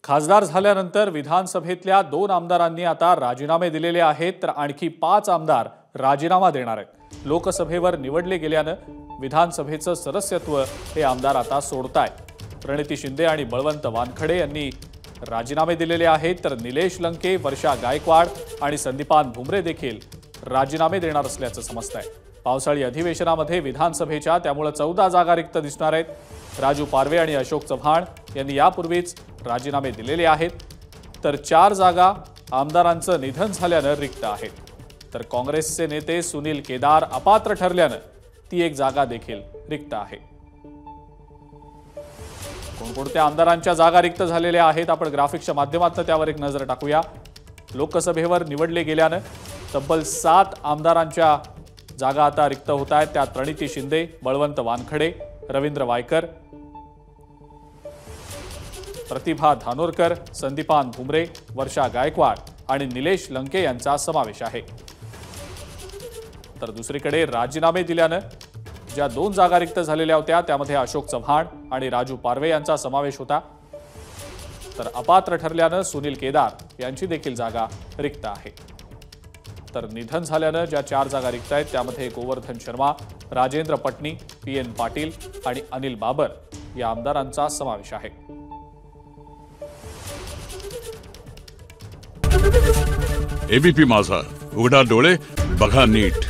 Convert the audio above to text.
खासदार झाल्यानंतर विधानसभेतल्या 2 आमदारांनी आता राजीनामे दिलेले आहेत, तर आणखी 5 आमदार राजीनामा देणार आहेत। लोकसभेवर निवडले गेल्यानं विधानसभेचं सदस्यत्व हे आमदार आता सोडतायत। प्रणिती शिंदे आणि बळवंत वानखडे यांनी राजीनामे दिलेले आहेत, तर निलेश लंके, वर्षा गायकवाड आणि संदीपान भुमरे देखील राजीनामे देणार असल्याचं समजतंय। पावसाळी अधिवेशनामध्ये विधानसभेच्या त्यामुळे 14 जागा रिक्त दिसणार आहेत। राजू पारवे आणि अशोक चव्हाण यांनी यापूर्वीच राजीनामे दिलेले आहेत, तर 4 जागा आमदारांचं निधन झाल्यानं रिक्त आहेत। तर काँग्रेसचे नेते सुनील केदार अपात्र ठरल्यानं ती एक जागा देखील रिक्त आहे। कोणकोणत्या आमदारांच्या जागा रिक्त झालेल्या आहेत आपण ग्राफिक्सच्या माध्यमातून त्यावर एक नजर टाकूया। लोकसभेवर निवडले गेल्यानं तब्बल 7 आमदारांच्या जागा आता रिक्त होत आहेत। त्यात प्रणिती शिंदे, बळवंत वानखडे, रवींद्र वायकर, प्रतिभा धानोरकर, संदीपान भुमरे, वर्षा गायकवाड आणि निलेश लंके यांचा समावेश आहे। तर दुसरीकडे राजीनामे दिल्यानं ज्या 2 जागा रिक्त झालेल्या होत्या त्यामध्ये अशोक चव्हाण आणि राजू पारवे यांचा समावेश होता, तर अपात्र ठरल्यानं सुनील केदार यांची देखील जागा रिक्त आहे। तर निधन झाल्यानं ज्या 4 जागा रिक्त आहेत त्यामध्ये गोवर्धन शर्मा, राजेंद्र पटनी, PN पाटील आणि अनिल बाबर या आमदारांचा समावेश आहे। एबीपी माझा, उघडा डोळे बघा नीट।